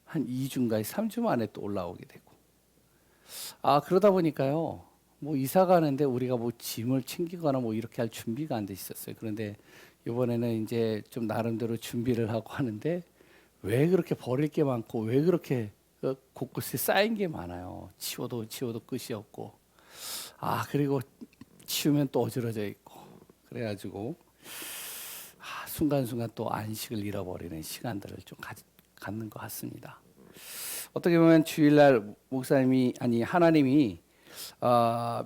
한 2주인가 3주 만에 또 올라오게 되고. 그러다 보니까요. 뭐 이사 가는데 우리가 뭐 짐을 챙기거나 뭐 이렇게 할 준비가 안 돼 있었어요. 그런데 이번에는 이제 좀 나름대로 준비를 하고 하는데 왜 그렇게 버릴 게 많고 왜 그렇게 곳곳에 쌓인 게 많아요. 치워도 끝이 없고. 그리고 치우면 또 어지러져 있고. 그래가지고 순간순간 또 안식을 잃어버리는 시간들을 좀 갖는 것 같습니다. 어떻게 보면 주일날 목사님이 아니 하나님이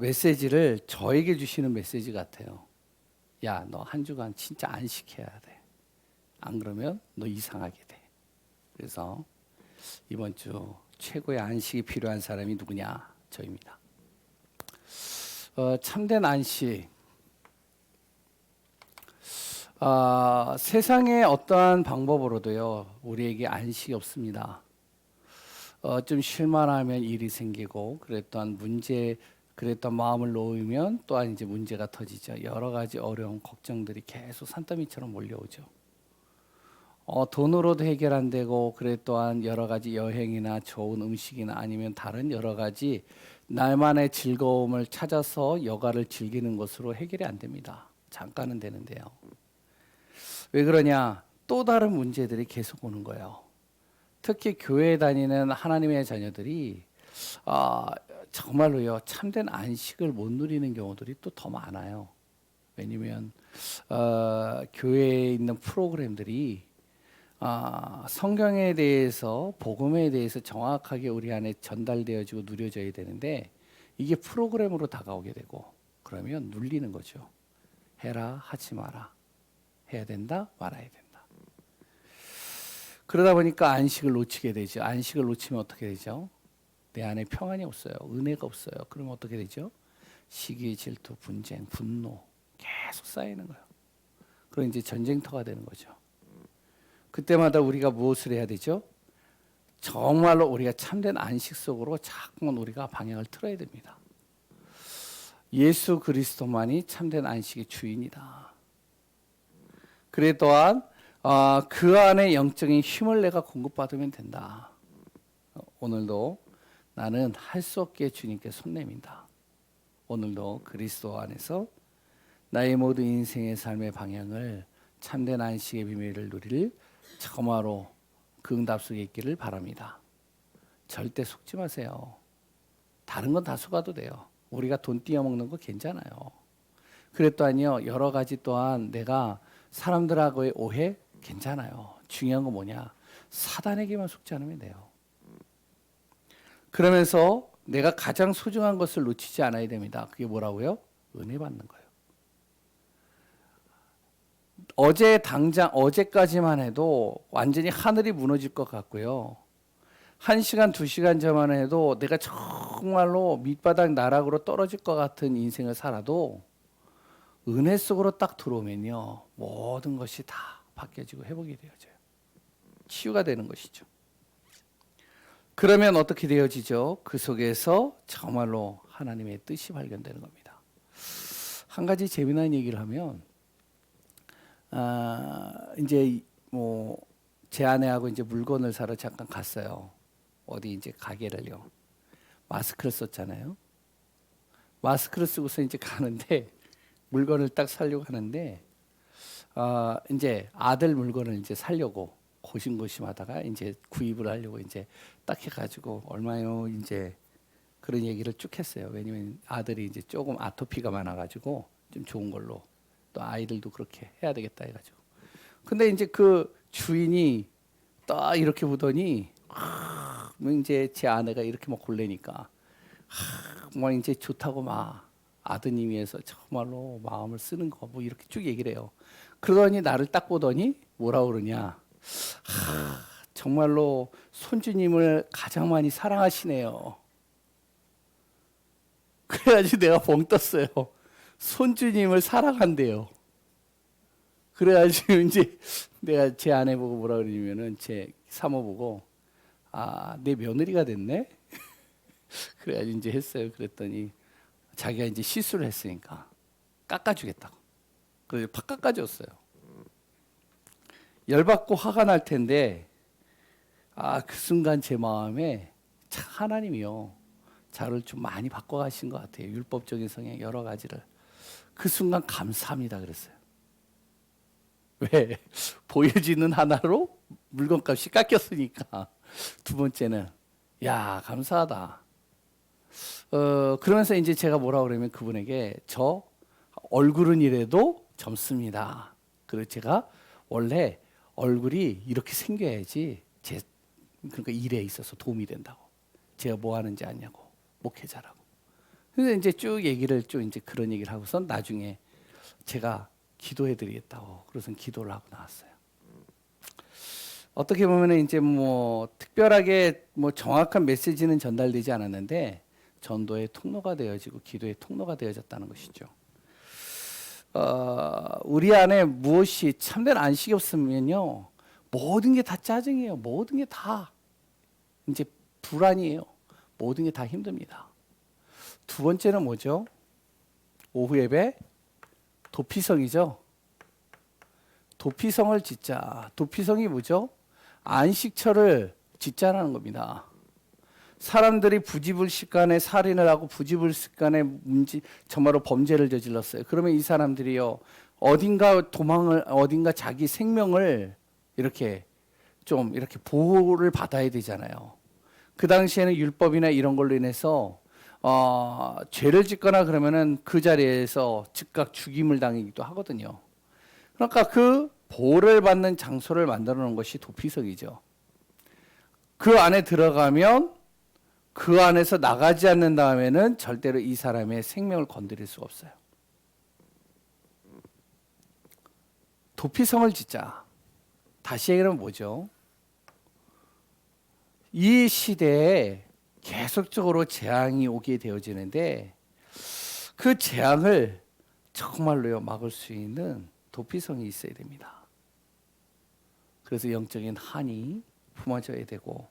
메시지를 저에게 주시는 메시지 같아요. 야, 너 한 주간 진짜 안식해야 돼. 안 그러면 너 이상하게 돼. 그래서 이번 주 최고의 안식이 필요한 사람이 누구냐? 저입니다. 참된 안식. 세상의 어떠한 방법으로도요, 우리에게 안식이 없습니다. 좀 쉴만하면 일이 생기고, 그랬던 마음을 놓으면 또한 이제 문제가 터지죠. 여러 가지 어려운 걱정들이 계속 산더미처럼 몰려오죠. 돈으로도 해결 안 되고, 그래 또한 여러 가지 여행이나 좋은 음식이나 아니면 다른 여러 가지 나만의 즐거움을 찾아서 여가를 즐기는 것으로 해결이 안 됩니다. 잠깐은 되는데요. 왜 그러냐? 또 다른 문제들이 계속 오는 거예요. 특히 교회에 다니는 하나님의 자녀들이 정말로요 참된 안식을 못 누리는 경우들이 또 더 많아요. 왜냐하면 교회에 있는 프로그램들이 성경에 대해서 복음에 대해서 정확하게 우리 안에 전달되어지고 누려져야 되는데 이게 프로그램으로 다가오게 되고 그러면 눌리는 거죠. 해라 하지 마라. 해야 된다 말아야 된다. 그러다 보니까 안식을 놓치게 되죠. 안식을 놓치면 어떻게 되죠? 내 안에 평안이 없어요. 은혜가 없어요. 그러면 어떻게 되죠? 시기, 질투, 분쟁, 분노 계속 쌓이는 거예요. 그럼 이제 전쟁터가 되는 거죠. 그때마다 우리가 무엇을 해야 되죠? 정말로 우리가 참된 안식 속으로 자꾸만 우리가 방향을 틀어야 됩니다. 예수 그리스도만이 참된 안식의 주인이다. 그래 또한 그 안에 영적인 힘을 내가 공급받으면 된다. 오늘도 나는 할 수 없게 주님께 손 내민다. 오늘도 그리스도 안에서 나의 모든 인생의 삶의 방향을 참된 안식의 비밀을 누릴 정말로 그 응답 속에 있기를 바랍니다. 절대 속지 마세요. 다른 건 다 속아도 돼요. 우리가 돈 띄어먹는 거 괜찮아요. 그랬더니요 여러 가지 또한 내가 사람들하고의 오해 괜찮아요. 중요한 건 뭐냐? 사단에게만 속지 않으면 돼요. 그러면서 내가 가장 소중한 것을 놓치지 않아야 됩니다. 그게 뭐라고요? 은혜 받는 거예요. 어제까지만 해도 완전히 하늘이 무너질 것 같고요. 1시간, 2시간 전만 해도 내가 정말로 밑바닥 나락으로 떨어질 것 같은 인생을 살아도 은혜 속으로 딱 들어오면요. 모든 것이 다 바뀌어지고 회복이 되어져요. 치유가 되는 것이죠. 그러면 어떻게 되어지죠? 그 속에서 정말로 하나님의 뜻이 발견되는 겁니다. 한 가지 재미난 얘기를 하면 이제 뭐 제 아내하고 이제 물건을 사러 잠깐 갔어요. 어디 이제 가게를요. 마스크를 썼잖아요. 마스크를 쓰고서 이제 가는데 물건을 딱 사려고 하는데 이제 아들 물건을 이제 사려고 고심고심하다가 이제 구입을 하려고 이제 딱 해가지고 얼마요 이제 그런 얘기를 쭉 했어요. 왜냐면 아들이 이제 조금 아토피가 많아가지고 좀 좋은 걸로 또 아이들도 그렇게 해야 되겠다 해가지고. 근데 이제 그 주인이 딱 이렇게 보더니 뭐 이제 제 아내가 이렇게 막 골래니까 뭐 이제 좋다고 막 아드님 위해서 정말로 마음을 쓰는 거 뭐 이렇게 쭉 얘기를 해요. 그러더니 나를 딱 보더니 뭐라 그러냐? 정말로 손주님을 가장 많이 사랑하시네요. 그래가지고 내가 벙 떴어요. 손주님을 사랑한대요. 그래가지고 이제 내가 제 아내 보고 뭐라 그러냐면은 제 사모 보고 내 며느리가 됐네? 그래가지고 이제 했어요. 그랬더니 자기가 이제 실수를 했으니까 깎아주겠다고. 그래서 팍 깎아줬어요. 열받고 화가 날 텐데 그 순간 제 마음에 참 하나님이요. 저를 좀 많이 바꿔가신 것 같아요. 율법적인 성향 여러 가지를. 그 순간 감사합니다 그랬어요. 왜? 보여지는 하나로 물건값이 깎였으니까. 두 번째는 야 감사하다. 그러면서 이제 제가 뭐라 그러면 그분에게 저 얼굴은 이래도 젊습니다. 그리고 제가 원래 얼굴이 이렇게 생겨야지 제 그러니까 일에 있어서 도움이 된다고. 제가 뭐 하는지 아냐고 목회자라고. 그래서 이제 쭉 얘기를 쭉 이제 그런 얘기를 하고선 나중에 제가 기도해드리겠다고. 그래서 기도를 하고 나왔어요. 어떻게 보면 이제 뭐 특별하게 뭐 정확한 메시지는 전달되지 않았는데 전도의 통로가 되어지고 기도의 통로가 되어졌다는 것이죠. 우리 안에 무엇이 참된 안식이 없으면요 모든 게 다 짜증이에요. 모든 게 다 이제 불안이에요. 모든 게 다 힘듭니다. 두 번째는 뭐죠? 오후 예배 도피성이죠. 도피성을 짓자. 도피성이 뭐죠? 안식처를 짓자라는 겁니다. 사람들이 부지불식간에 살인을 하고 부지불식간에 정말로 범죄를 저질렀어요. 그러면 이 사람들이요 어딘가 자기 생명을 이렇게 좀 이렇게 보호를 받아야 되잖아요. 그 당시에는 율법이나 이런 걸로 인해서 죄를 짓거나 그러면은 그 자리에서 즉각 죽임을 당하기도 하거든요. 그러니까 그 보호를 받는 장소를 만들어 놓은 것이 도피성이죠. 그 안에 들어가면 그 안에서 나가지 않는 다음에는 절대로 이 사람의 생명을 건드릴 수가 없어요. 도피성을 짓자. 다시 얘기하면 뭐죠? 이 시대에 계속적으로 재앙이 오게 되어지는데 그 재앙을 정말로요 막을 수 있는 도피성이 있어야 됩니다. 그래서 영적인 한이 품어져야 되고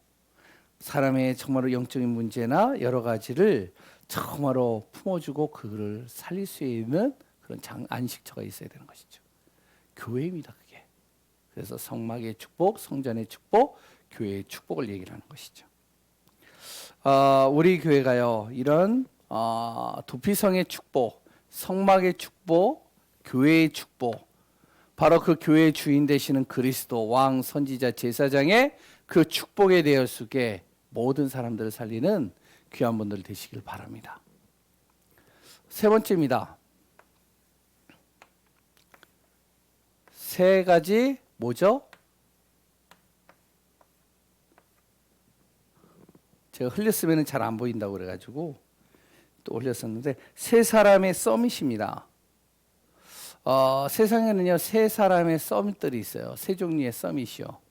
사람의 정말로 영적인 문제나 여러 가지를 정말로 품어주고 그를 살릴 수 있는 그런 안식처가 있어야 되는 것이죠. 교회입니다, 그게. 그래서 성막의 축복, 성전의 축복, 교회의 축복을 얘기를 하는 것이죠. 우리 교회가요, 이런 도피성의 축복, 성막의 축복, 교회의 축복, 바로 그 교회의 주인 되시는 그리스도, 왕, 선지자, 제사장의 그 축복에 대해 속에 모든 사람들을 살리는 귀한 분들 되시길 바랍니다. 세 번째입니다. 세 가지 뭐죠? 제가 흘렸으면 잘 안 보인다고 그래가지고 또 올렸었는데 세 사람의 서밋입니다. 세상에는요 세 사람의 서밋들이 있어요. 세 종류의 서밋이요.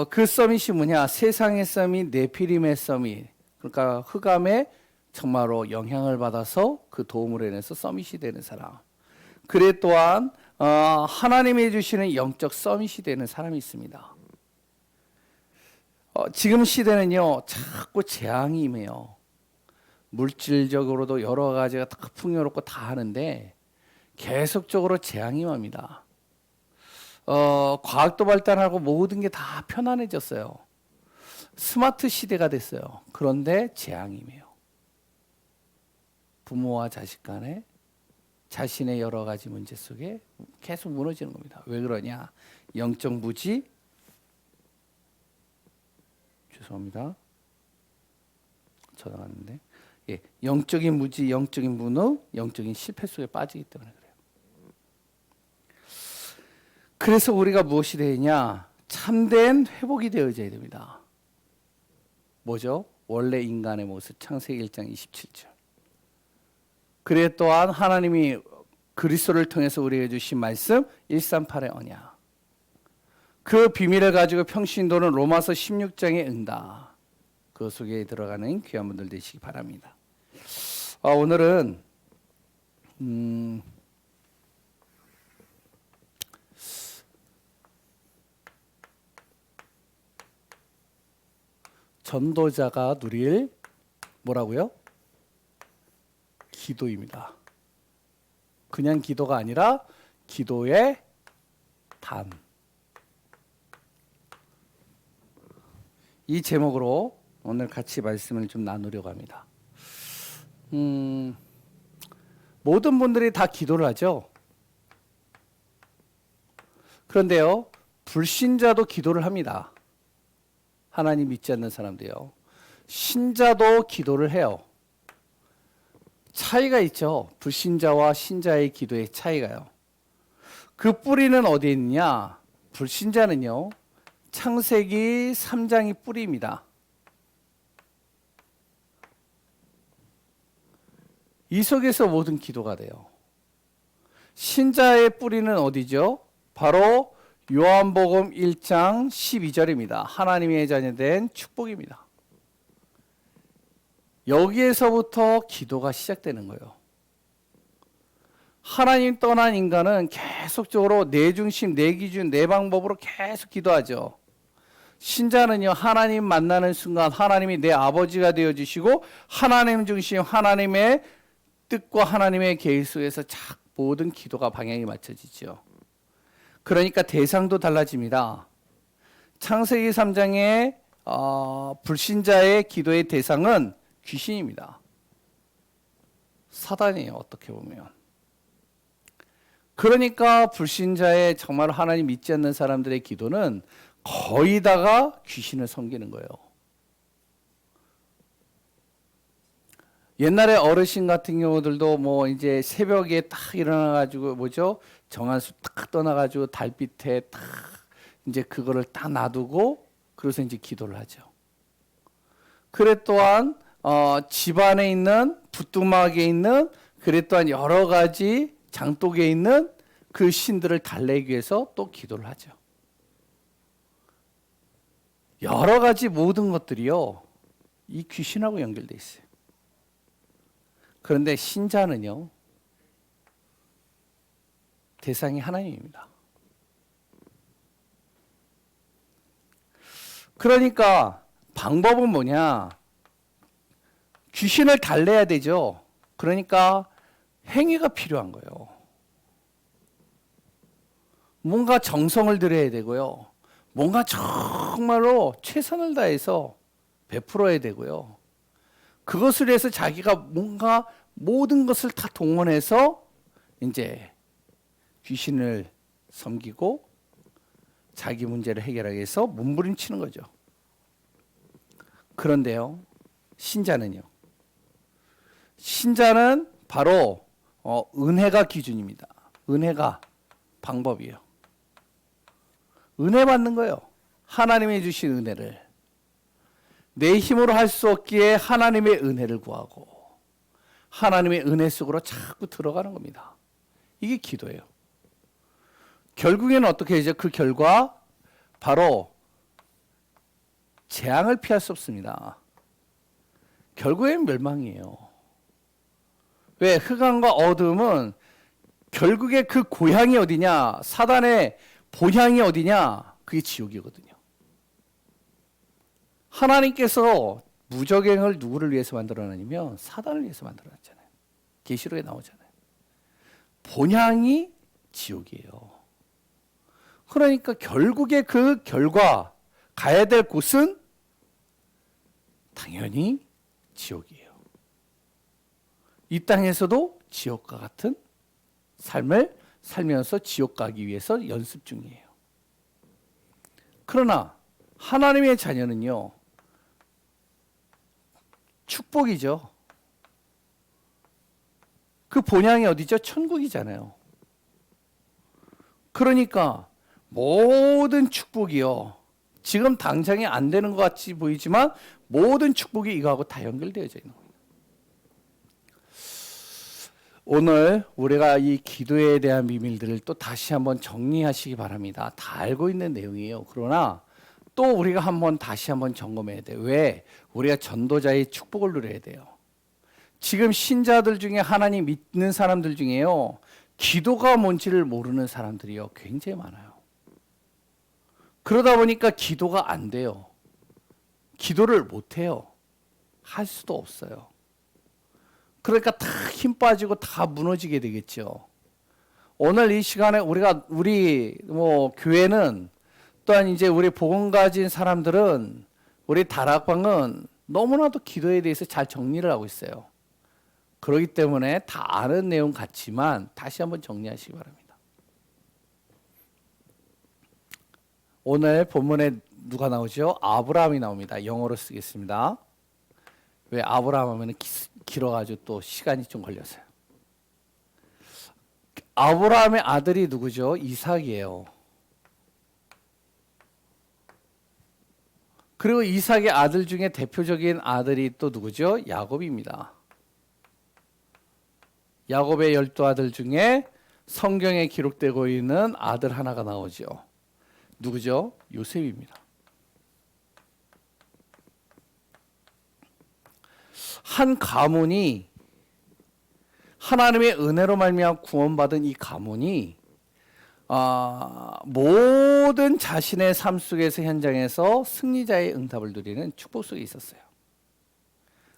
그 서밋이 뭐냐? 세상의 서밋, 네피림의 서밋. 그러니까 흑암에 정말로 영향을 받아서 그 도움으로 인해서 서밋이 되는 사람. 그래 또한 하나님이 주시는 영적 서밋이 되는 사람이 있습니다. 지금 시대는요 자꾸 재앙이 임해요. 물질적으로도 여러 가지가 다 풍요롭고 다 하는데 계속적으로 재앙이 임합니다. 과학도 발달하고 모든 게 다 편안해졌어요. 스마트 시대가 됐어요. 그런데 재앙이 임해요. 부모와 자식 간에 자신의 여러 가지 문제 속에 계속 무너지는 겁니다. 왜 그러냐? 영적 무지, 죄송합니다. 저장하는데, 영적인 무지, 영적인 무능, 영적인 실패 속에 빠지기 때문에 그래요. 그래서 우리가 무엇이 되느냐? 참된 회복이 되어져야 됩니다. 뭐죠? 원래 인간의 모습, 창세기 1장 27절. 그래 또한 하나님이 그리스도를 통해서 우리에게 주신 말씀 138의 언약. 그 비밀을 가지고 평신도는 로마서 16장에 응다. 그 속에 들어가는 귀한 분들 되시기 바랍니다. 오늘은 전도자가 누릴 뭐라고요? 기도입니다. 그냥 기도가 아니라 기도의 단. 이 제목으로 오늘 같이 말씀을 좀 나누려고 합니다. 모든 분들이 다 기도를 하죠. 그런데요, 불신자도 기도를 합니다. 하나님 믿지 않는 사람도요. 신자도 기도를 해요. 차이가 있죠. 불신자와 신자의 기도의 차이가요. 그 뿌리는 어디에 있느냐? 불신자는요, 창세기 3장이 뿌리입니다. 이 속에서 모든 기도가 돼요. 신자의 뿌리는 어디죠? 바로 요한복음 1장 12절입니다. 하나님의 자녀된 축복입니다. 여기에서부터 기도가 시작되는 거예요. 하나님 떠난 인간은 계속적으로 내 중심, 내 기준, 내 방법으로 계속 기도하죠. 신자는요, 하나님 만나는 순간 하나님이 내 아버지가 되어주시고 하나님 중심, 하나님의 뜻과 하나님의 계획 속에서 모든 기도가 방향이 맞춰지죠. 그러니까 대상도 달라집니다. 창세기 3장의 불신자의 기도의 대상은 귀신입니다. 사단이에요, 어떻게 보면. 그러니까 불신자의 정말 하나님 믿지 않는 사람들의 기도는 거의 다가 귀신을 섬기는 거예요. 옛날에 어르신 같은 경우들도 뭐 이제 새벽에 딱 일어나가지고 정한수 딱 떠나가지고 달빛에 딱 이제 그거를 딱 놔두고 그래서 이제 기도를 하죠. 그래 또한 집안에 있는 부뚜막에 있는 그래 또한 여러 가지 장독에 있는 그 신들을 달래기 위해서 또 기도를 하죠. 여러 가지 모든 것들이요, 이 귀신하고 연결돼 있어요. 그런데 신자는요, 대상이 하나님입니다. 그러니까 방법은 뭐냐? 귀신을 달래야 되죠. 그러니까 행위가 필요한 거예요. 뭔가 정성을 들여야 되고요. 뭔가 정말로 최선을 다해서 베풀어야 되고요. 그것을 위해서 자기가 뭔가 모든 것을 다 동원해서 이제 귀신을 섬기고 자기 문제를 해결하기 위해서 몸부림치는 거죠. 그런데요, 신자는 바로 은혜가 기준입니다. 은혜가 방법이에요. 은혜 받는 거예요. 하나님이 주신 은혜를. 내 힘으로 할 수 없기에 하나님의 은혜를 구하고 하나님의 은혜 속으로 자꾸 들어가는 겁니다. 이게 기도예요. 결국에는 어떻게 되죠? 그 결과 바로 재앙을 피할 수 없습니다. 결국엔 멸망이에요. 왜? 흑암과 어둠은 결국에 그 고향이 어디냐? 사단의 본향이 어디냐? 그게 지옥이거든요. 하나님께서 무적행을 누구를 위해서 만들어놨냐면 사단을 위해서 만들어놨잖아요. 계시록에 나오잖아요. 본향이 지옥이에요. 그러니까 결국에 그 결과 가야 될 곳은 당연히 지옥이에요. 이 땅에서도 지옥과 같은 삶을 살면서 지옥 가기 위해서 연습 중이에요. 그러나 하나님의 자녀는요, 축복이죠. 그 본향이 어디죠? 천국이잖아요. 그러니까 모든 축복이요, 지금 당장에 안 되는 것 같이 보이지만 모든 축복이 이거하고 다 연결되어져 있는 겁니다. 오늘 우리가 이 기도에 대한 비밀들을 또 다시 한번 정리하시기 바랍니다. 다 알고 있는 내용이에요. 그러나 또 우리가 다시 한번 점검해야 돼요. 왜? 우리가 전도자의 축복을 누려야 돼요. 지금 신자들 중에 하나님 믿는 사람들 중에요, 기도가 뭔지를 모르는 사람들이요, 굉장히 많아요. 그러다 보니까 기도가 안 돼요. 기도를 못 해요. 할 수도 없어요. 그러니까 다 힘 빠지고 다 무너지게 되겠죠. 오늘 이 시간에 우리 교회는 또한 이제 우리 복음 가진 사람들은 우리 다락방은 너무나도 기도에 대해서 잘 정리를 하고 있어요. 그렇기 때문에 다 아는 내용 같지만 다시 한번 정리하시기 바랍니다. 오늘 본문에 누가 나오죠? 아브라함이 나옵니다. 영어로 쓰겠습니다. 왜 아브라함 하면 길어가지고 또 시간이 좀 걸려서요. 아브라함의 아들이 누구죠? 이삭이에요. 그리고 이삭의 아들 중에 대표적인 아들이 또 누구죠? 야곱입니다. 야곱의 12아들 중에 성경에 기록되고 있는 아들 하나가 나오죠. 누구죠? 요셉입니다. 한 가문이 하나님의 은혜로 말미암아 구원받은 이 가문이 모든 자신의 삶 속에서 현장에서 승리자의 응답을 누리는 축복 속에 있었어요.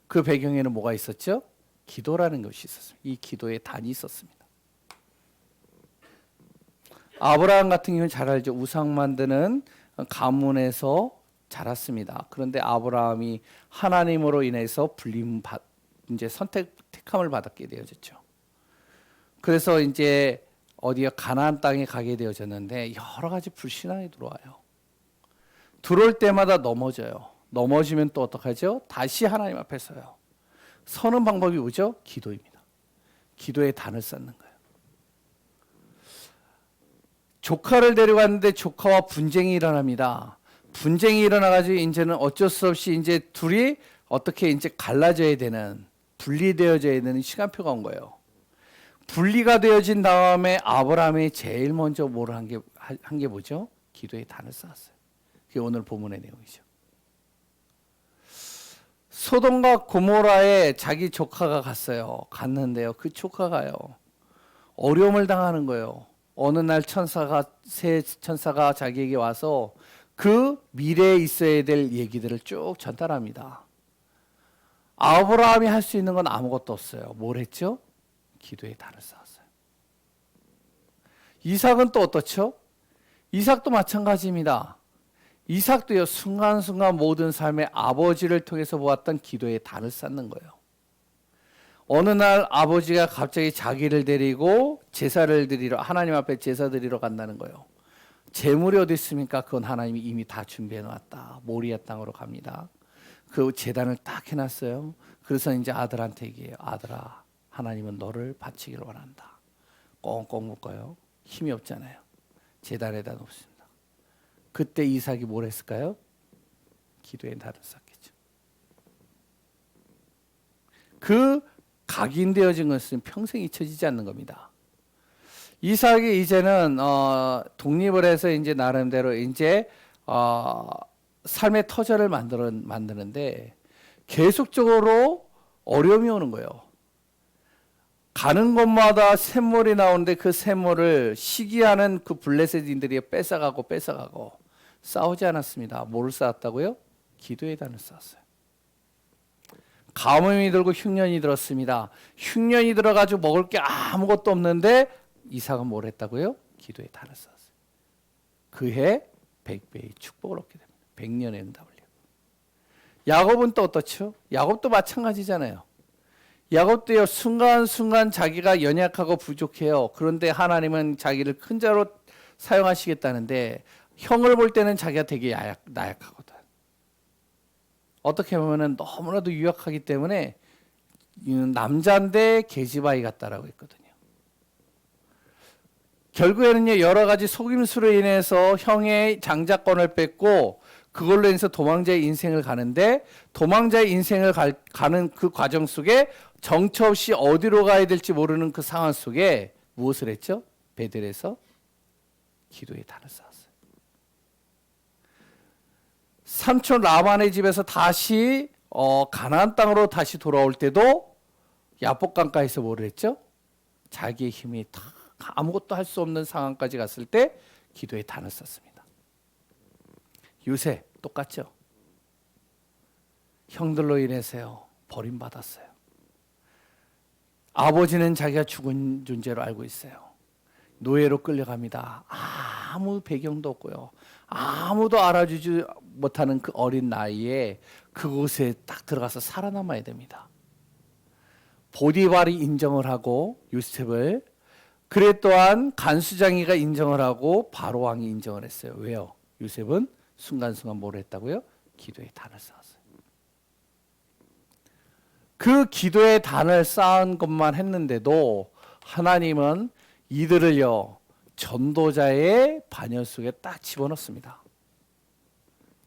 그 배경에는 뭐가 있었죠? 기도라는 것이 있었습니다. 이 기도의 단이 있었습니다. 아브라함 같은 경우는 잘 알죠. 우상 만드는 가문에서 자랐습니다. 그런데 아브라함이 하나님으로 인해서 이제 택함을 받게 되어졌죠. 그래서 이제 어디야 가나안 땅에 가게 되어졌는데 여러 가지 불신앙이 들어와요. 들어올 때마다 넘어져요. 넘어지면 또 어떡하죠? 다시 하나님 앞에 서요. 서는 방법이 뭐죠? 기도입니다. 기도의 단을 쌓는 거예요. 조카를 데려갔는데 조카와 분쟁이 일어납니다. 분쟁이 일어나가지고 이제는 어쩔 수 없이 이제 둘이 어떻게 이제 갈라져야 되는, 분리되어져야 되는 시간표가 온 거예요. 분리가 되어진 다음에 아브라함이 제일 먼저 뭘 한 게 뭐죠? 기도의 단을 쌓았어요. 그게 오늘 본문의 내용이죠. 소돔과 고모라에 자기 조카가 갔는데요. 그 조카가요. 어려움을 당하는 거예요. 어느 날 새 천사가 자기에게 와서 그 미래에 있어야 될 얘기들을 쭉 전달합니다. 아브라함이 할 수 있는 건 아무것도 없어요. 뭘 했죠? 기도의 단을 쌓았어요. 이삭은 또 어떻죠? 이삭도 마찬가지입니다. 이삭도요, 순간순간 모든 삶의 아버지를 통해서 보았던 기도의 단을 쌓는 거예요. 어느 날 아버지가 갑자기 자기를 데리고 제사를 드리러, 하나님 앞에 제사 드리러 간다는 거예요. 재물이 어디 있습니까? 그건 하나님이 이미 다 준비해 놨다. 모리아 땅으로 갑니다. 그 제단을 딱 해놨어요. 그래서 이제 아들한테 얘기해요. 아들아, 하나님은 너를 바치기를 원한다. 꽁꽁 묶어요. 힘이 없잖아요. 제단에다 놓습니다. 그때 이삭이 뭘 했을까요? 기도의 단을 쌓겠죠. 그 각인되어진 것은 평생 잊혀지지 않는 겁니다. 이삭이 이제는 독립을 해서 이제 나름대로 이제 삶의 터전을 만드는데 계속적으로 어려움이 오는 거예요. 가는 곳마다 샘물이 나오는데 그 샘물을 시기하는 그 블레셋인들이 뺏어가고 싸우지 않았습니다. 뭐를 쌓았다고요? 기도의 단을 쌓았어요. 가뭄이 들고 흉년이 들었습니다. 흉년이 들어가지고 먹을 게 아무것도 없는데 이삭은 뭘 했다고요? 기도의 단을 쌓았어요. 그해 100배의 축복을 얻게 됩니다. 100년의 응답을. 야곱은 또 어떻죠? 야곱도 마찬가지잖아요. 야곱도요, 순간순간 자기가 연약하고 부족해요. 그런데 하나님은 자기를 큰 자로 사용하시겠다는데 형을 볼 때는 자기가 되게 나약하거든. 어떻게 보면 너무나도 유약하기 때문에 남자인데 계집아이 같다라고 했거든요. 결국에는요, 여러 가지 속임수로 인해서 형의 장자권을 뺏고 그걸로 인해서 도망자의 인생을 가는데 도망자의 인생을 가는 그 과정 속에 정처 없이 어디로 가야 될지 모르는 그 상황 속에 무엇을 했죠? 베델에서 기도의 단을 쌓았어요. 삼촌 라반의 집에서 다시 가나안 땅으로 다시 돌아올 때도 야복강가에서 뭘 했죠? 자기의 힘이 다 아무것도 할 수 없는 상황까지 갔을 때 기도의 단을 쌓습니다. 요셉 똑같죠? 형들로 인해서요, 버림받았어요. 아버지는 자기가 죽은 존재로 알고 있어요. 노예로 끌려갑니다. 아무 배경도 없고요. 아무도 알아주지 못하는 그 어린 나이에 그곳에 딱 들어가서 살아남아야 됩니다. 보디발이 인정을 하고 요셉을, 그래 또한 간수장이가 인정을 하고 바로 왕이 인정을 했어요. 왜요? 요셉은 순간순간 뭘 했다고요? 기도의 단을 쌓았어요. 그 기도의 단을 쌓은 것만 했는데도 하나님은 이들을요 전도자의 반열 속에 딱 집어넣습니다.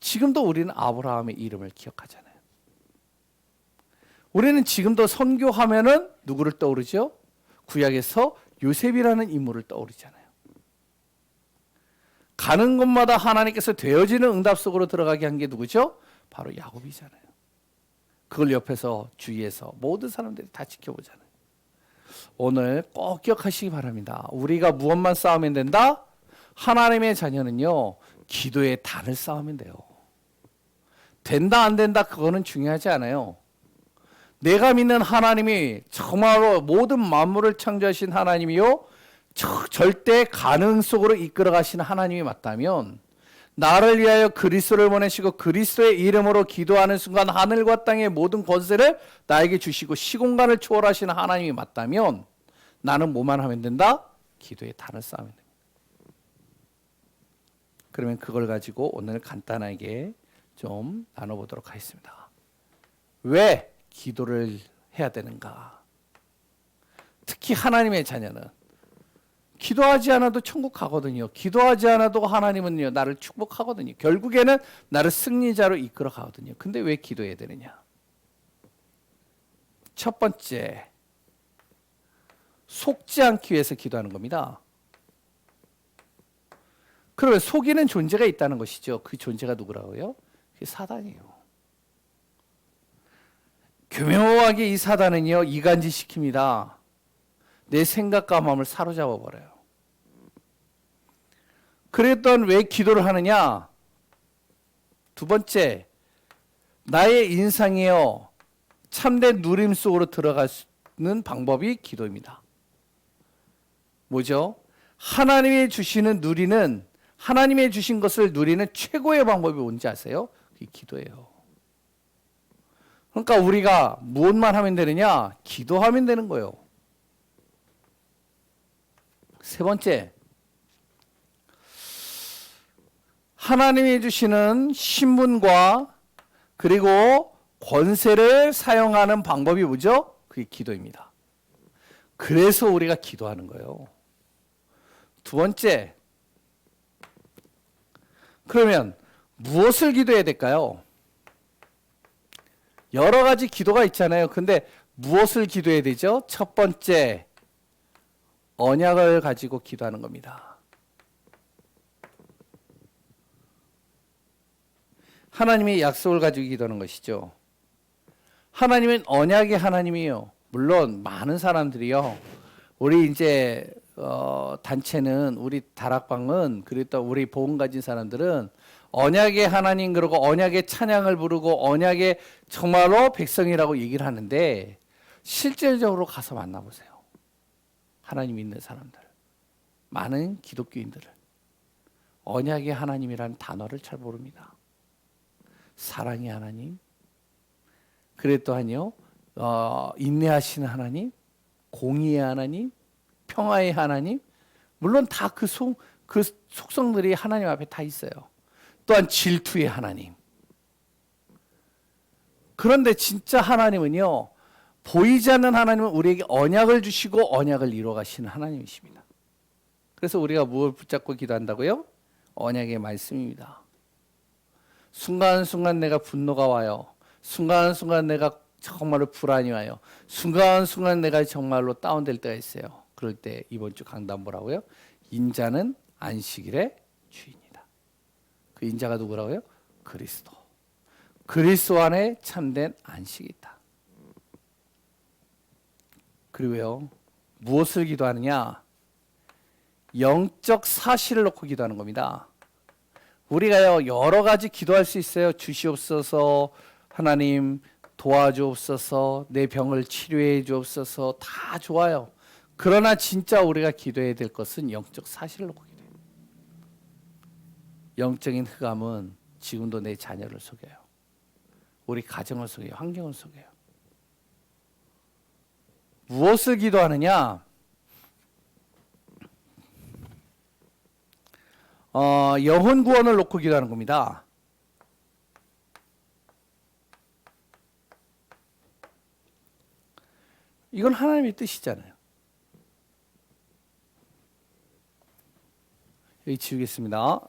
지금도 우리는 아브라함의 이름을 기억하잖아요. 우리는 지금도 선교하면은 누구를 떠오르죠? 구약에서 요셉이라는 인물을 떠오르잖아요. 가는 곳마다 하나님께서 되어지는 응답 속으로 들어가게 한 게 누구죠? 바로 야곱이잖아요. 그걸 옆에서 주위에서 모든 사람들이 다 지켜보잖아요. 오늘 꼭 기억하시기 바랍니다. 우리가 무엇만 쌓으면 된다? 하나님의 자녀는요 기도의 단을 쌓으면 돼요. 된다 안 된다 그거는 중요하지 않아요. 내가 믿는 하나님이 정말로 모든 만물을 창조하신 하나님이요 절대 가능 속으로 이끌어 가시는 하나님이 맞다면, 나를 위하여 그리스도를 보내시고 그리스도의 이름으로 기도하는 순간 하늘과 땅의 모든 권세를 나에게 주시고 시공간을 초월하시는 하나님이 맞다면 나는 뭐만 하면 된다? 기도의 단을 쌓으면 됩니다. 그러면 그걸 가지고 오늘 간단하게 좀 나눠보도록 하겠습니다. 왜 기도를 해야 되는가? 특히 하나님의 자녀는 기도하지 않아도 천국 가거든요. 기도하지 않아도 하나님은요 나를 축복하거든요. 결국에는 나를 승리자로 이끌어 가거든요. 근데 왜 기도해야 되느냐? 첫 번째, 속지 않기 위해서 기도하는 겁니다. 그러면 속이는 존재가 있다는 것이죠. 그 존재가 누구라고요? 그게 사단이에요. 교묘하게 이 사단은요 이간질 시킵니다. 내 생각과 마음을 사로잡아 버려요. 그랬던 왜 기도를 하느냐? 두 번째, 나의 인상이요 참된 누림 속으로 들어가는 방법이 기도입니다. 뭐죠? 하나님이 주시는 누리는, 하나님이 주신 것을 누리는 최고의 방법이 뭔지 아세요? 그게 기도예요. 그러니까 우리가 무엇만 하면 되느냐? 기도하면 되는 거예요. 세 번째, 하나님이 주시는 신분과 그리고 권세를 사용하는 방법이 뭐죠? 그게 기도입니다. 그래서 우리가 기도하는 거예요. 두 번째, 그러면 무엇을 기도해야 될까요? 여러 가지 기도가 있잖아요. 근데 무엇을 기도해야 되죠? 첫 번째, 언약을 가지고 기도하는 겁니다. 하나님의 약속을 가지고 기도하는 것이죠. 하나님은 언약의 하나님이에요. 물론 많은 사람들이요. 우리 이제 단체는, 우리 다락방은, 그리고 또 우리 복음 가진 사람들은 언약의 하나님, 그러고 언약의 찬양을 부르고 언약의 정말로 백성이라고 얘기를 하는데, 실질적으로 가서 만나보세요. 하나님 믿는 사람들, 많은 기독교인들을 언약의 하나님이라는 단어를 잘 모릅니다. 사랑의 하나님, 그래 또한요 인내하시는 하나님, 공의의 하나님, 평화의 하나님, 물론 다 그 속성들이 하나님 앞에 다 있어요. 또한 질투의 하나님. 그런데 진짜 하나님은요 보이지 않는 하나님은 우리에게 언약을 주시고 언약을 이루어 가시는 하나님이십니다. 그래서 우리가 무엇을 붙잡고 기도한다고요? 언약의 말씀입니다. 순간순간 내가 분노가 와요. 순간순간 내가 정말로 불안이 와요. 순간순간 내가 정말로 다운될 때가 있어요. 그럴 때 이번 주 강단 뭐라고요? 인자는 안식일의 주인이다. 그 인자가 누구라고요? 그리스도. 그리스도 안에 참된 안식이 있다. 그리고요, 무엇을 기도하느냐? 영적 사실을 놓고 기도하는 겁니다. 우리가요 여러 가지 기도할 수 있어요. 주시옵소서, 하나님 도와주옵소서, 내 병을 치료해 주옵소서, 다 좋아요. 그러나 진짜 우리가 기도해야 될 것은 영적 사실을 놓고 기도해요. 영적인 흑암은 지금도 내 자녀를 속여요. 우리 가정을 속여요. 환경을 속여요. 무엇을 기도하느냐? 영혼 구원을 놓고 기도하는 겁니다. 이건 하나님의 뜻이잖아요. 여기 지우겠습니다.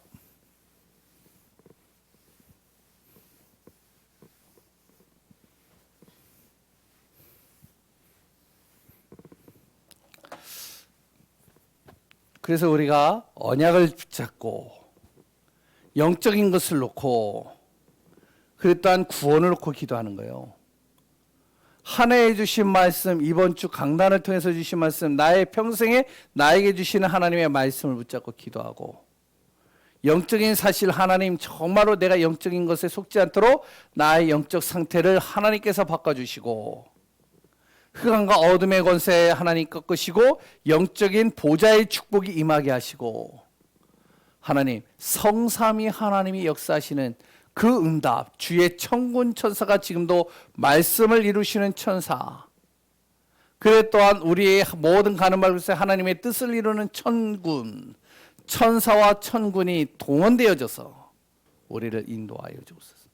그래서 우리가 언약을 붙잡고 영적인 것을 놓고 그리고 또한 구원을 놓고 기도하는 거예요. 한 해에 주신 말씀, 이번 주 강단을 통해서 주신 말씀, 나의 평생에 나에게 주시는 하나님의 말씀을 붙잡고 기도하고, 영적인 사실, 하나님 정말로 내가 영적인 것에 속지 않도록 나의 영적 상태를 하나님께서 바꿔주시고, 흑암과 어둠의 권세 하나님 꺾으시고 영적인 보좌의 축복이 임하게 하시고, 하나님 성삼위 하나님이 역사하시는 그 응답, 주의 천군 천사가 지금도 말씀을 이루시는 천사, 그래 또한 우리의 모든 가는 말곳에 하나님의 뜻을 이루는 천군, 천사와 천군이 동원되어져서 우리를 인도하여 주옵소서.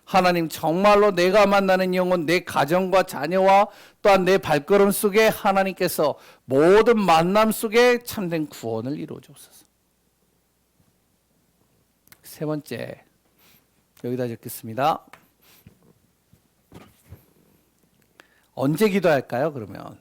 하나님 정말로 내가 만나는 영혼, 내 가정과 자녀와 또한 내 발걸음 속에 하나님께서 모든 만남 속에 참된 구원을 이루어 주옵소서. 세 번째, 여기다 적겠습니다. 언제 기도할까요, 그러면?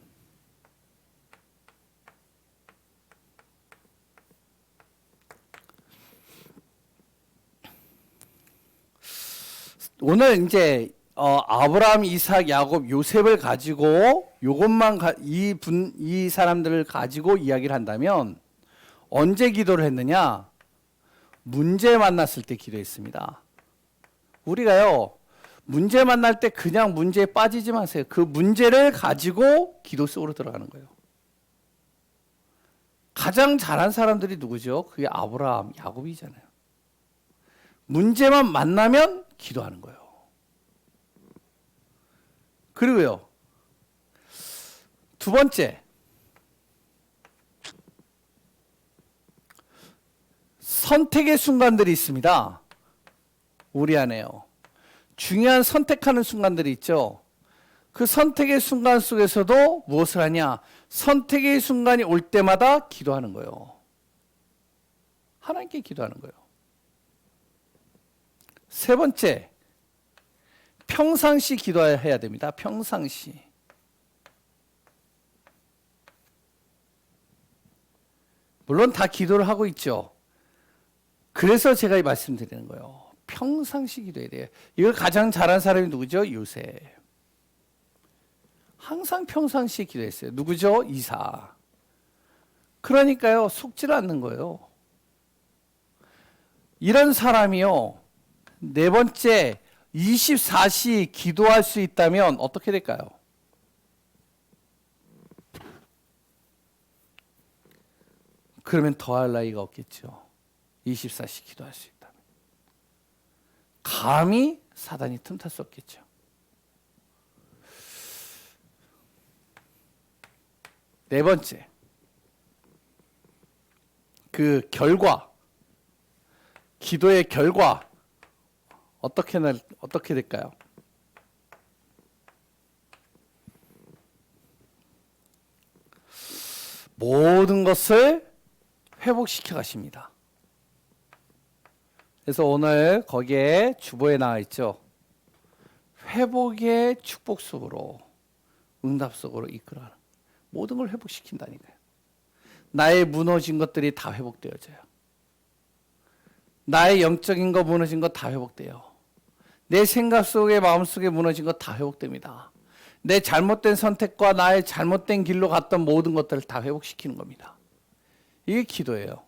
오늘 이제 아브라함, 이삭, 야곱, 요셉을 가지고 요것만 이 사람들을 가지고 이야기를 한다면 언제 기도를 했느냐? 문제 만났을 때 기도했습니다. 우리가요, 문제 만날 때 그냥 문제에 빠지지 마세요. 그 문제를 가지고 기도 속으로 들어가는 거예요. 가장 잘한 사람들이 누구죠? 그게 아브라함, 야곱이잖아요. 문제만 만나면 기도하는 거예요. 그리고요, 두 번째, 선택의 순간들이 있습니다. 우리 안에요. 중요한 선택하는 순간들이 있죠. 그 선택의 순간 속에서도 무엇을 하냐? 선택의 순간이 올 때마다 기도하는 거예요. 하나님께 기도하는 거예요. 세 번째, 평상시 기도해야 됩니다. 평상시. 물론 다 기도를 하고 있죠. 그래서 제가 이 말씀드리는 거예요. 평상시 기도해야 돼요. 이걸 가장 잘한 사람이 누구죠? 요셉. 항상 평상시 기도했어요. 누구죠? 이삭. 그러니까요, 속지를 않는 거예요. 이런 사람이요, 네 번째, 24시 기도할 수 있다면 어떻게 될까요? 그러면 더할 나위가 없겠죠. 24시 기도할 수 있다면. 감히 사단이 틈탈 수 없겠죠. 네 번째, 그 결과, 기도의 결과 어떻게 될까요? 모든 것을 회복시켜 가십니다. 그래서 오늘 거기에 주보에 나와 있죠. 회복의 축복 속으로, 응답 속으로 이끌어가는, 모든 걸 회복시킨다니까요. 나의 무너진 것들이 다 회복되어져요. 나의 영적인 거 무너진 거 다 회복돼요. 내 생각 속에, 마음 속에 무너진 거 다 회복됩니다. 내 잘못된 선택과 나의 잘못된 길로 갔던 모든 것들을 다 회복시키는 겁니다. 이게 기도예요.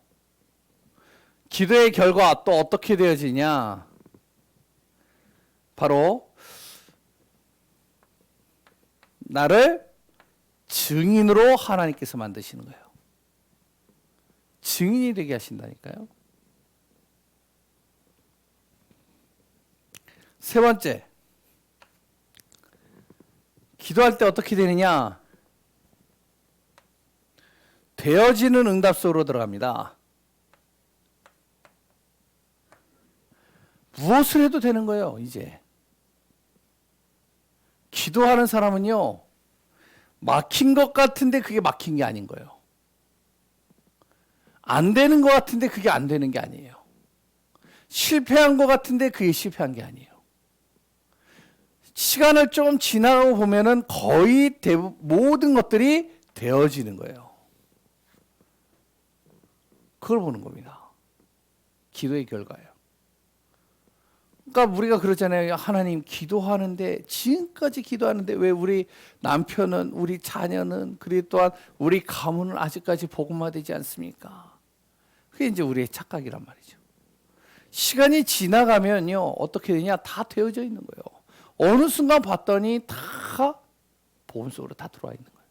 기도의 결과 또 어떻게 되어지냐? 바로 나를 증인으로 하나님께서 만드시는 거예요. 증인이 되게 하신다니까요. 세 번째, 기도할 때 어떻게 되느냐? 되어지는 응답 속으로 들어갑니다. 무엇을 해도 되는 거예요, 이제. 기도하는 사람은요, 막힌 것 같은데 그게 막힌 게 아닌 거예요. 안 되는 것 같은데 그게 안 되는 게 아니에요. 실패한 것 같은데 그게 실패한 게 아니에요. 시간을 좀 지나고 보면은 거의 모든 것들이 되어지는 거예요. 그걸 보는 겁니다. 기도의 결과예요. 그러니까 우리가 그러잖아요. 하나님, 기도하는데, 지금까지 기도하는데 왜 우리 남편은, 우리 자녀는, 그리고 또한 우리 가문은 아직까지 복음화되지 않습니까? 그게 이제 우리의 착각이란 말이죠. 시간이 지나가면요, 어떻게 되냐? 다 되어져 있는 거예요. 어느 순간 봤더니 다 복음 속으로 다 들어와 있는 거예요.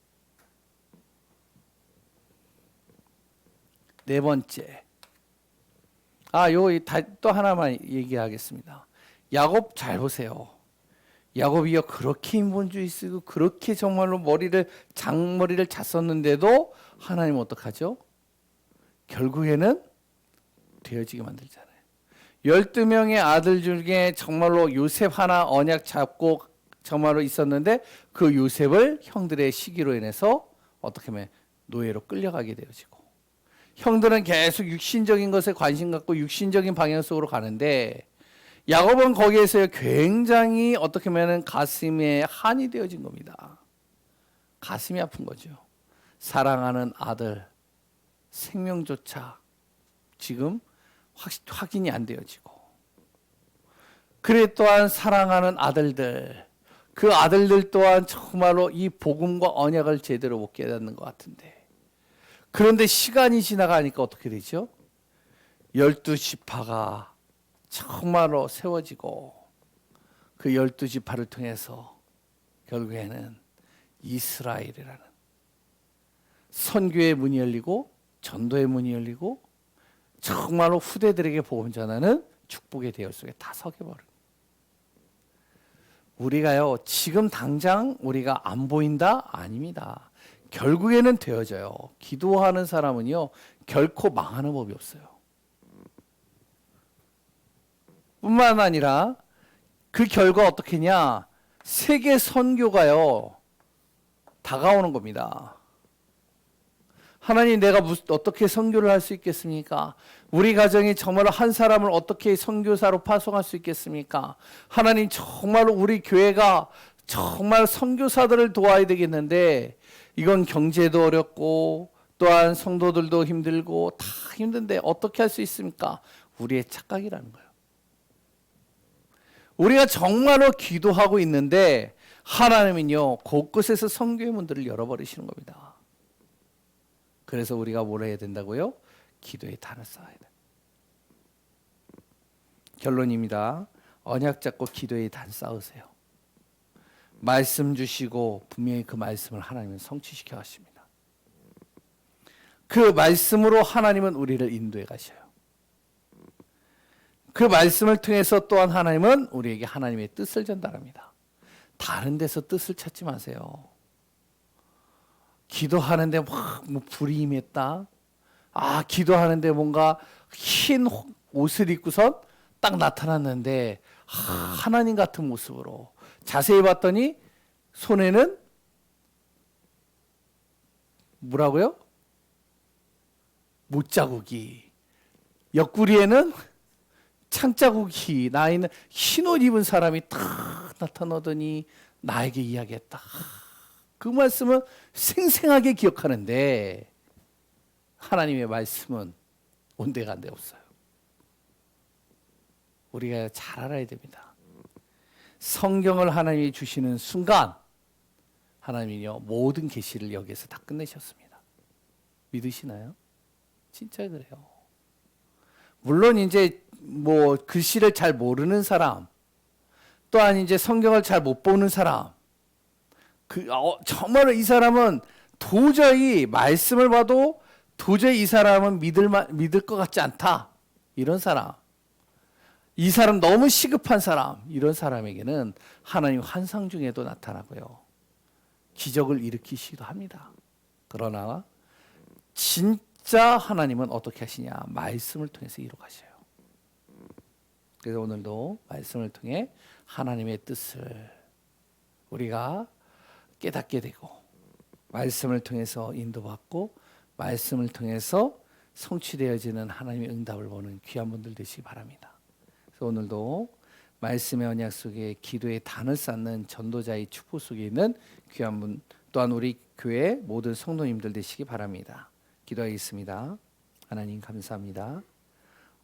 네 번째. 또 하나만 얘기하겠습니다. 야곱 잘 보세요. 야곱이요, 그렇게 인본주의 쓰고 그렇게 정말로 장머리를 잤었는데도 하나님 어떡하죠? 결국에는 되어지게 만들잖아요. 12명의 아들 중에 정말로 요셉 하나 언약 잡고 정말로 있었는데 그 요셉을 형들의 시기로 인해서 어떻게 하면 노예로 끌려가게 되어지고, 형들은 계속 육신적인 것에 관심 갖고 육신적인 방향 속으로 가는데 야곱은 거기에서 굉장히 어떻게 보면 가슴에 한이 되어진 겁니다. 가슴이 아픈 거죠. 사랑하는 아들 생명조차 지금 확인이 안 되어지고, 그래 또한 사랑하는 아들들, 그 아들들 또한 정말로 이 복음과 언약을 제대로 못 깨닫는 것 같은데, 그런데 시간이 지나가니까 어떻게 되죠? 12지파가 정말로 세워지고 그 12지파를 통해서 결국에는 이스라엘이라는 선교의 문이 열리고 전도의 문이 열리고 정말로 후대들에게 복음 전하는 축복의 대열 속에 다 서게 버려요. 우리가요, 지금 당장 우리가 안 보인다? 아닙니다. 결국에는 되어져요. 기도하는 사람은요, 결코 망하는 법이 없어요. 뿐만 아니라 그 결과 어떻게냐? 세계 선교가요, 다가오는 겁니다. 하나님, 내가 어떻게 선교를 할 수 있겠습니까? 우리 가정이 정말로 한 사람을 어떻게 선교사로 파송할 수 있겠습니까? 하나님, 정말로 우리 교회가 정말 선교사들을 도와야 되겠는데 이건 경제도 어렵고 또한 성도들도 힘들고 다 힘든데 어떻게 할 수 있습니까? 우리의 착각이라는 거예요. 우리가 정말로 기도하고 있는데 하나님은요, 곳곳에서 선교의 문들을 열어버리시는 겁니다. 그래서 우리가 뭘 해야 된다고요? 기도의 단을 쌓아야 돼. 결론입니다. 언약 잡고 기도의 단 쌓으세요. 말씀 주시고 분명히 그 말씀을 하나님은 성취시켜 하십니다. 그 말씀으로 하나님은 우리를 인도해 가셔요. 그 말씀을 통해서 또한 하나님은 우리에게 하나님의 뜻을 전달합니다. 다른 데서 뜻을 찾지 마세요. 기도하는데 막 불이 임했다. 기도하는데 뭔가 흰 옷을 입고선 딱 나타났는데 하나님 같은 모습으로 자세히 봤더니 손에는 뭐라고요? 못자국이, 옆구리에는 창자국이 나 있는 흰 옷 입은 사람이 딱 나타나더니 나에게 이야기했다. 그 말씀은 생생하게 기억하는데 하나님의 말씀은 온데간데 없어요. 우리가 잘 알아야 됩니다. 성경을 하나님이 주시는 순간 하나님이요, 모든 계시를 여기에서 다 끝내셨습니다. 믿으시나요? 진짜 그래요. 물론 이제 뭐 글씨를 잘 모르는 사람, 또한 이제 성경을 잘 못 보는 사람, 정말로 이 사람은 도저히 말씀을 봐도 도저히 이 사람은 믿을 것 같지 않다. 이런 사람. 이 사람 너무 시급한 사람, 이런 사람에게는 하나님 환상 중에도 나타나고요. 기적을 일으키시기도 합니다. 그러나 진짜 하나님은 어떻게 하시냐? 말씀을 통해서 이루가셔요. 그래서 오늘도 말씀을 통해 하나님의 뜻을 우리가 깨닫게 되고, 말씀을 통해서 인도받고, 말씀을 통해서 성취되어지는 하나님의 응답을 보는 귀한 분들 되시기 바랍니다. 그래서 오늘도 말씀의 언약 속에 기도의 단을 쌓는 전도자의 축복 속에 있는 귀한 분, 또한 우리 교회 모든 성도님들 되시기 바랍니다. 기도하겠습니다. 하나님 감사합니다.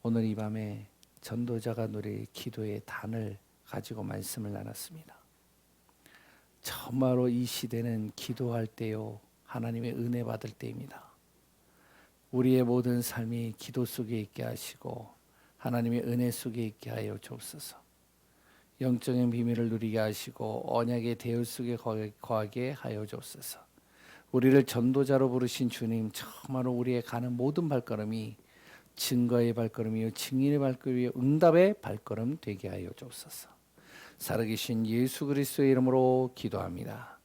오늘 이 밤에 전도자가 누릴 기도의 단을 가지고 말씀을 나눴습니다. 정말로 이 시대는 기도할 때요, 하나님의 은혜 받을 때입니다. 우리의 모든 삶이 기도 속에 있게 하시고 하나님의 은혜 속에 있게 하여 주옵소서. 영적인 비밀을 누리게 하시고 언약의 대열 속에 거하게 하여 주옵소서. 우리를 전도자로 부르신 주님, 정말로 우리의 가는 모든 발걸음이 증거의 발걸음이요, 증인의 발걸음이요, 응답의 발걸음 되게 하여 주옵소서. 살아계신 예수 그리스도의 이름으로 기도합니다.